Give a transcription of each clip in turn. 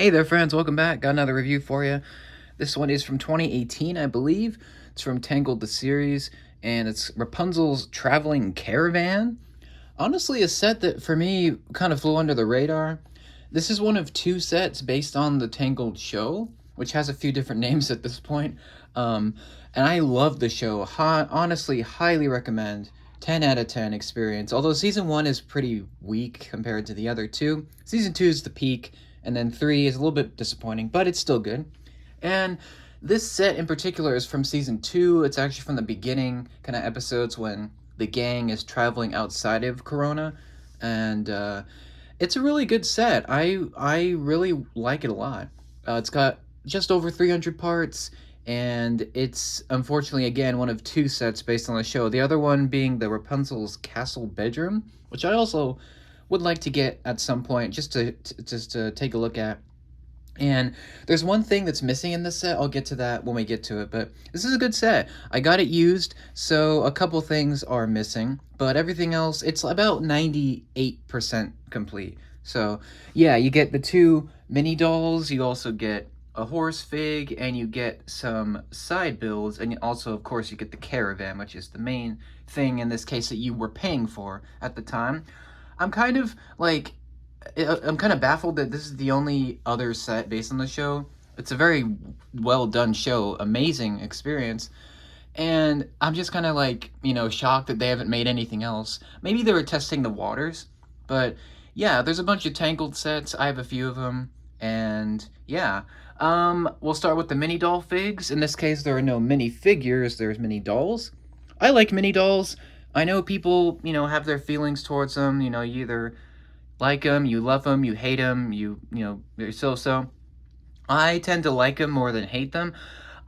Hey there, friends. Welcome back. Got another review for you. This one is from 2018, I believe. It's from Tangled the series, and it's Rapunzel's Traveling Caravan. Honestly, a set that for me kind of flew under the radar. This is one of two sets based on the Tangled show, which has a few different names at this point. Um, and I love the show. Honestly, highly recommend. 10 out of 10 experience. Although season 1 is pretty weak compared to the other two. Season 2 is the peak, and then 3 is a little bit disappointing, but it's still good. And this set in particular is from season 2. It's actually from the beginning kind of episodes when the gang is traveling outside of Corona, and it's a really good set. I really like it a lot. It's got just over 300 parts, and it's unfortunately again one of two sets based on the show. The other one being the Rapunzel's castle bedroom, which I also would like to get at some point just to take a look at. And there's one thing that's missing in this set. I'll get to that when we get to it, but this is a good set. I got it used, so a couple things are missing, but everything else, it's about 98% complete. So, yeah, you get the two mini dolls, you also get a horse fig, and you get some side builds, and also, of course, you get the caravan, which is the main thing in this case that you were paying for at the time. I'm kind of like I'm kind of baffled that this is the only other set based on the show. It's a very well done show, amazing experience, and I'm just kind of like, shocked that they haven't made anything else. Maybe they were testing the waters, but yeah, there's a bunch of Tangled sets. I have a few of them, and yeah. We'll start with the mini doll figs. In this case, there are no mini figures, there's mini dolls. I like mini dolls. I know people, have their feelings towards them. You either like them, you love them, you hate them, they're so. I tend to like them more than hate them.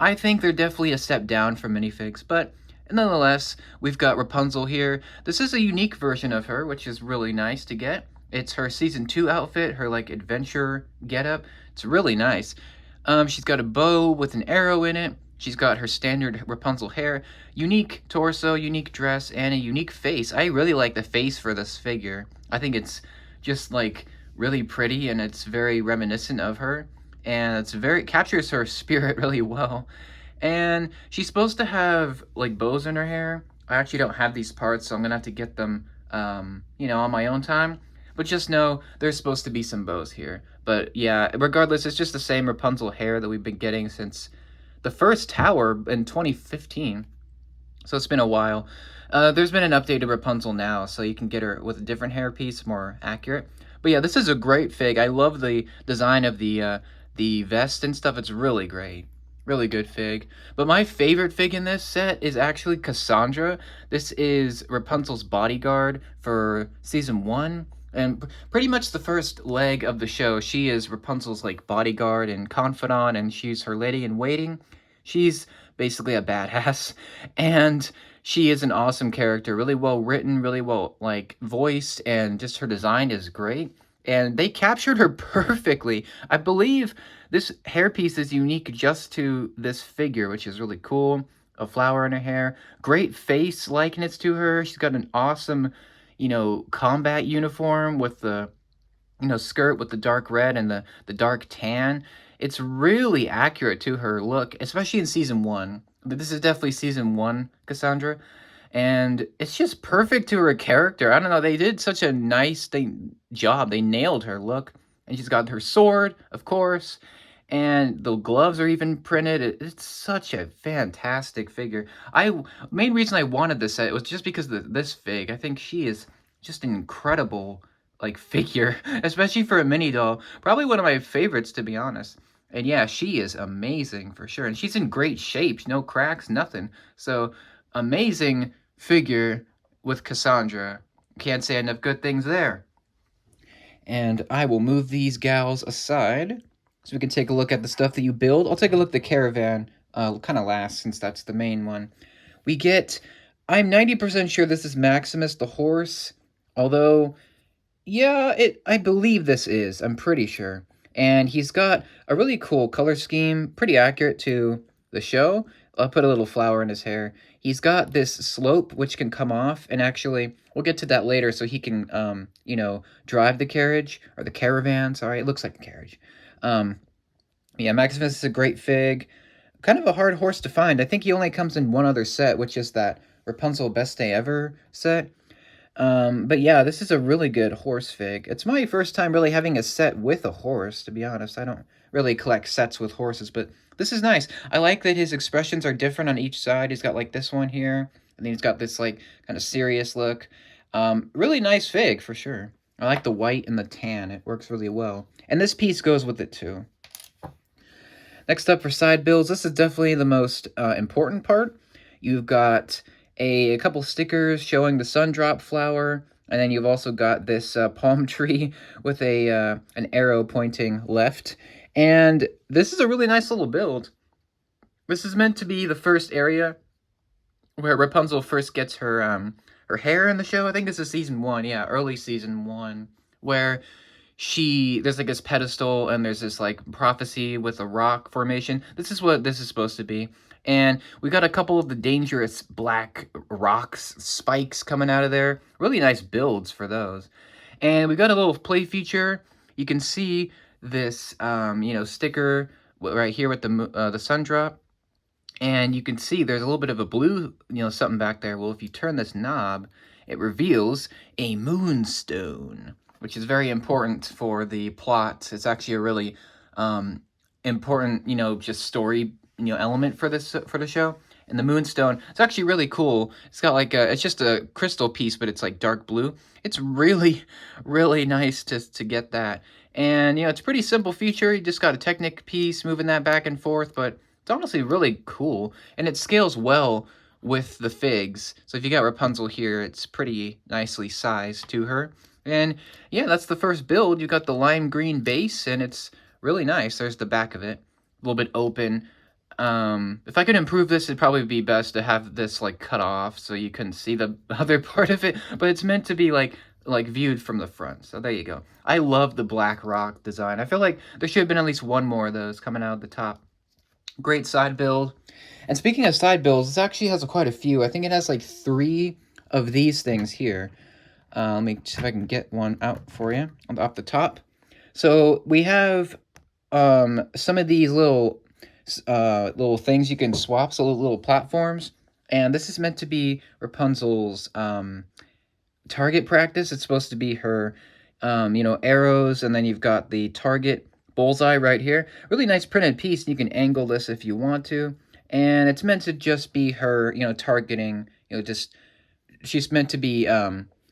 I think they're definitely a step down from minifigs, but nonetheless, we've got Rapunzel here. This is a unique version of her, which is really nice to get. It's her season 2 outfit, her like adventure getup. It's really nice. She's got a bow with an arrow in it. She's got her standard Rapunzel hair, unique torso, unique dress, and a unique face. I really like the face for this figure. I think it's just like really pretty, and it's very reminiscent of her, and it's very captures her spirit really well. And she's supposed to have like bows in her hair. I actually don't have these parts, so I'm gonna have to get them on my own time, but just know there's supposed to be some bows here. But yeah, regardless, it's just the same Rapunzel hair that we've been getting since the first tower in 2015, so it's been a while. There's been an updated Rapunzel now, so you can get her with a different hairpiece, more accurate. But yeah, this is a great fig. I love the design of the vest and stuff. It's really great. Really good fig. But my favorite fig in this set is actually Cassandra. This is Rapunzel's bodyguard for season 1. And pretty much the first leg of the show, she is Rapunzel's like bodyguard and confidant, and she's her lady in waiting. She's basically a badass, and she is an awesome character, really well written, really well like voiced, and just her design is great. And they captured her perfectly. I believe this hairpiece is unique just to this figure, which is really cool. A flower in her hair, great face likeness to her. She's got an awesome, combat uniform with the skirt with the dark red and the dark tan. It's really accurate to her look, especially in season 1. This is definitely season 1 Cassandra, and it's just perfect to her character. I don't know, they did such a nice job. They nailed her look, and she's got her sword, of course, and the gloves are even printed. It's such a fantastic figure. Main reason I wanted this set was just because this fig. I think she is just an incredible like figure, especially for a mini doll. Probably one of my favorites, to be honest. And yeah, she is amazing for sure. And she's in great shape, no cracks, nothing. So amazing figure with Cassandra. Can't say enough good things there. And I will move these gals aside so we can take a look at the stuff that you build. I'll take a look at the caravan kind of last, since that's the main one. We get, I'm 90% sure this is Maximus the horse, although yeah, I believe this is. I'm pretty sure. And he's got a really cool color scheme, pretty accurate to the show. I'll put a little flower in his hair. He's got this slope which can come off, and actually, we'll get to that later, so he can, you know, drive the carriage, or the caravan, sorry, it looks like a carriage. Um, yeah, Maximus is a great fig. Kind of a hard horse to find. I think he only comes in one other set, which is that Rapunzel Best Day Ever set. But yeah, this is a really good horse fig. It's my first time really having a set with a horse, to be honest. I don't really collect sets with horses, but this is nice. I like that his expressions are different on each side. He's got like this one here, and then he's got this like kind of serious look. Really nice fig for sure. I like the white and the tan. It works really well. And this piece goes with it too. Next up for side builds, this is definitely the most important part. You've got a couple stickers showing the sundrop flower, and then you've also got this palm tree with an arrow pointing left. And this is a really nice little build. This is meant to be the first area where Rapunzel first gets her hair in the show. I think this is season 1, yeah, early season 1, where there's like this pedestal and there's this like prophecy with a rock formation. This is what this is supposed to be. And we got a couple of the dangerous black rocks, spikes coming out of there. Really nice builds for those. And we got a little play feature. You can see this, you know, sticker right here with the sun drop. And you can see there's a little bit of a blue, you know, something back there. Well, if you turn this knob, it reveals a moonstone, which is very important for the plot. It's actually a really important, you know, just story, you know, element for the show. And the moonstone, it's actually really cool. It's got like it's just a crystal piece, but it's like dark blue. It's really, really nice to get that. And, you know, it's a pretty simple feature. You just got a Technic piece, moving that back and forth, but it's honestly really cool. And it scales well with the figs. So if you got Rapunzel here, it's pretty nicely sized to her. And yeah, that's the first build. You got the lime green base, and it's really nice. There's the back of it, a little bit open. If I could improve this, it'd probably be best to have this like cut off so you couldn't see the other part of it. But it's meant to be like viewed from the front. So there you go. I love the black rock design. I feel like there should have been at least one more of those coming out of the top. Great side build. And speaking of side builds, this actually has quite a few. I think it has like 3 of these things here. Let me see if I can get one out for you off the top. So we have some of these little things you can swap, so little platforms. And this is meant to be Rapunzel's target practice. It's supposed to be her, you know, arrows, and then you've got the target bullseye right here. Really nice printed piece. You can angle this if you want to. And it's meant to just be her, you know, targeting, you know, just, she's meant to be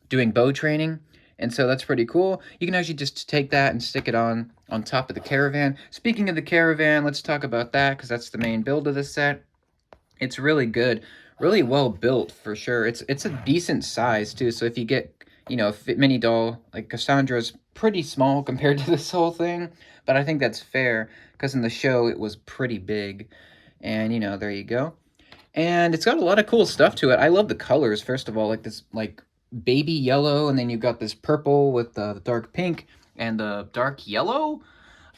doing bow training. And so that's pretty cool. You can actually just take that and stick it on top of the Caravan. Speaking of the Caravan, let's talk about that, because that's the main build of this set. It's really good. Really well built, for sure. It's a decent size, too. So if you get, you know, a mini doll, like Cassandra's pretty small compared to this whole thing. But I think that's fair, because in the show, it was pretty big. And, you know, there you go. And it's got a lot of cool stuff to it. I love the colors, first of all. Like this, like, baby yellow, and then you've got this purple with the dark pink and the dark yellow.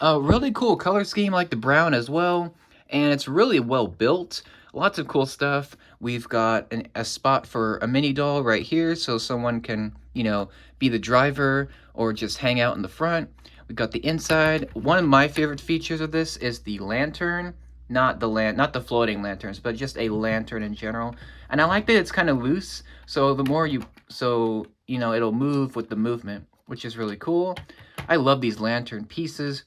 Really cool color scheme, like the brown as well. And it's really well built. Lots of cool stuff. We've got a spot for a mini doll right here, so someone can, you know, be the driver or just hang out in the front. We've got the inside. One of my favorite features of this is the lantern. Not the floating lanterns, but just a lantern in general. And I like that it's kind of loose, so the more you know, it'll move with the movement, which is really cool. I love these lantern pieces.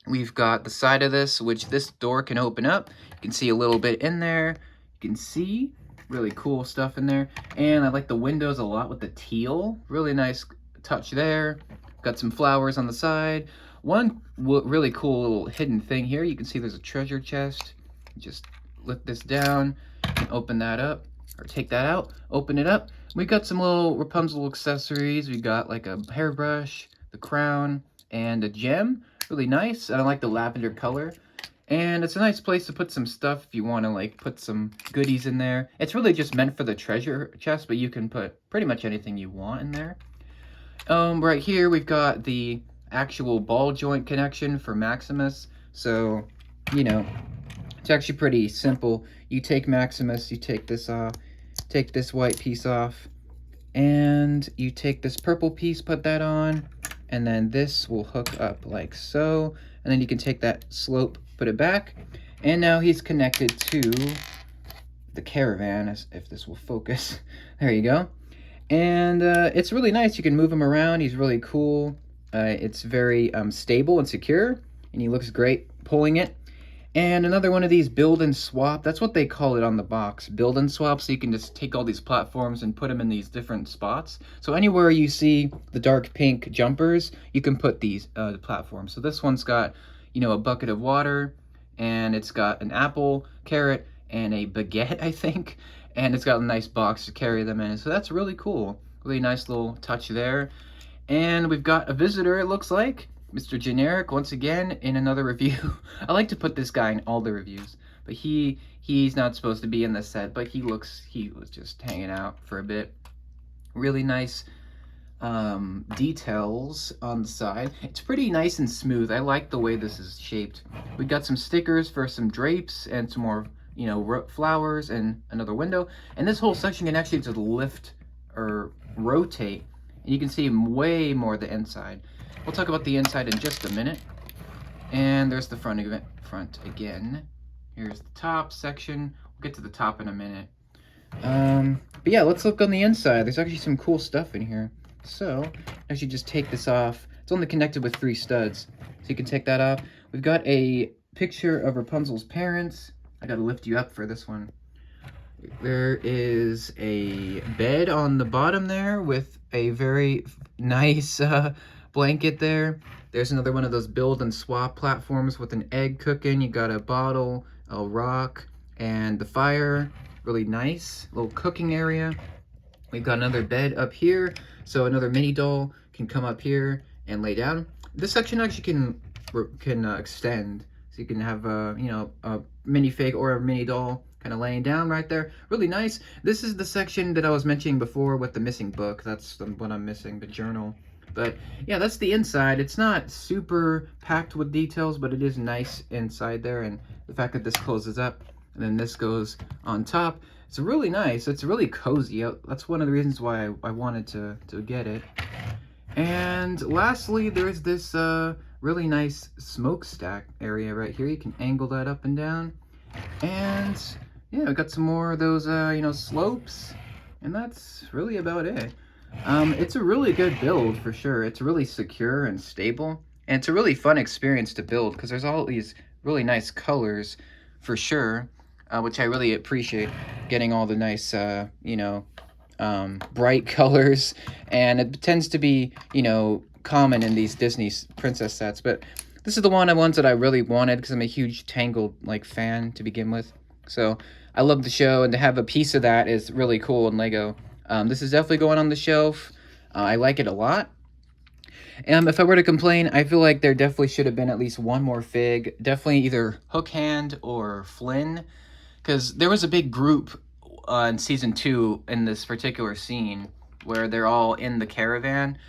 We've got the side of this, which this door can open up. You can see a little bit in there. You can see really cool stuff in there. And I like the windows a lot with the teal. Really nice touch there. Got some flowers on the side. One really cool little hidden thing here. You can see there's a treasure chest. Just lift this down and open that up, or take that out, open it up. We got some little Rapunzel accessories. We got like a hairbrush, the crown, and a gem. Really nice. And I like the lavender color. And it's a nice place to put some stuff if you want to like put some goodies in there. It's really just meant for the treasure chest, but you can put pretty much anything you want in there. Right here we've got the actual ball joint connection for Maximus. So, you know, It's actually pretty simple. You take Maximus, you take this off, take this white piece off, and you take this purple piece, put that on, and then this will hook up like so, and then you can take that slope, put it back, and now he's connected to the Caravan, as if this will focus. There you go. And it's really nice. You can move him around. He's really cool. It's very stable and secure, and he looks great pulling it. And another one of these build and swap. That's what they call it on the box, build and swap. So you can just take all these platforms and put them in these different spots. So anywhere you see the dark pink jumpers, you can put these platforms. So this one's got, you know, a bucket of water, and it's got an apple, carrot, and a baguette, I think. And it's got a nice box to carry them in. So that's really cool. Really nice little touch there. And we've got a visitor, it looks like. Mr. Generic, once again, in another review. I like to put this guy in all the reviews. But he's not supposed to be in the set, but he was just hanging out for a bit. Really nice details on the side. It's pretty nice and smooth. I like the way this is shaped. We got some stickers for some drapes and some more, you know, flowers and another window. And this whole section can actually just lift or rotate. And you can see way more the inside. We'll talk about the inside in just a minute. And there's the front again. Here's the top section. We'll get to the top in a minute. But yeah, let's look on the inside. There's actually some cool stuff in here. So, actually just take this off. It's only connected with 3 studs. So you can take that off. We've got a picture of Rapunzel's parents. I gotta lift you up for this one. There is a bed on the bottom there with a very nice blanket there. There's another one of those build and swap platforms with an egg cooking. You got a bottle, a rock, and the fire. Really nice little cooking area. We've got another bed up here, so another mini doll can come up here and lay down. This section actually can extend, so you can have a minifig or a mini doll kind of laying down right there. Really nice. This is the section that I was mentioning before with the missing book. That's what I'm missing, the journal. But yeah, that's the inside. It's not super packed with details, but it is nice inside there. And the fact that this closes up and then this goes on top, it's really nice. It's really cozy. That's one of the reasons why I wanted to get it. And lastly, there's this really nice smokestack area right here. You can angle that up and down. And yeah, I got some more of those, slopes. And that's really about it. It's a really good build for sure. It's really secure and stable, and it's a really fun experience to build because there's all these really nice colors for sure, which I really appreciate, getting all the nice, bright colors, and it tends to be, common in these Disney princess sets, but this is the ones that I really wanted because I'm a huge Tangled fan to begin with. So I love the show, and to have a piece of that is really cool in Lego. This is definitely going on the shelf. I like it a lot. If I were to complain, I feel like there definitely should have been at least one more fig. Definitely either Hook Hand or Flynn. Because there was a big group in Season 2 in this particular scene where they're all in the caravan.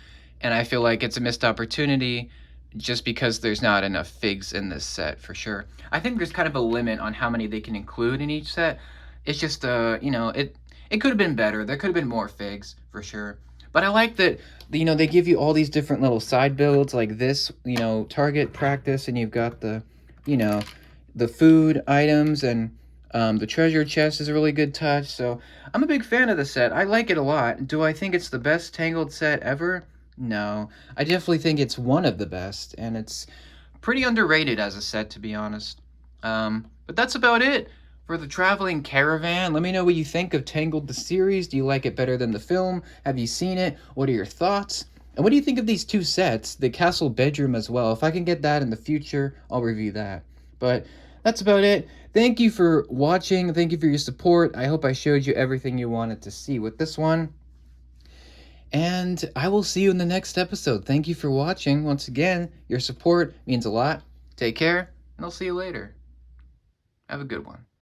And I feel like it's a missed opportunity just because there's not enough figs in this set for sure. I think there's kind of a limit on how many they can include in each set. It's just, it could have been better. There could have been more figs, for sure. But I like that, they give you all these different little side builds like this, target practice, and you've got the, the food items, and the treasure chest is a really good touch. So I'm a big fan of the set. I like it a lot. Do I think it's the best Tangled set ever? No. I definitely think it's one of the best, and it's pretty underrated as a set, to be honest. But that's about it for the Traveling Caravan. Let me know what you think of Tangled the series. Do you like it better than the film? Have you seen it? What are your thoughts? And what do you think of these 2 sets? The castle bedroom as well. If I can get that in the future, I'll review that. But that's about it. Thank you for watching. Thank you for your support. I hope I showed you everything you wanted to see with this one. And I will see you in the next episode. Thank you for watching. Once again, your support means a lot. Take care, and I'll see you later. Have a good one.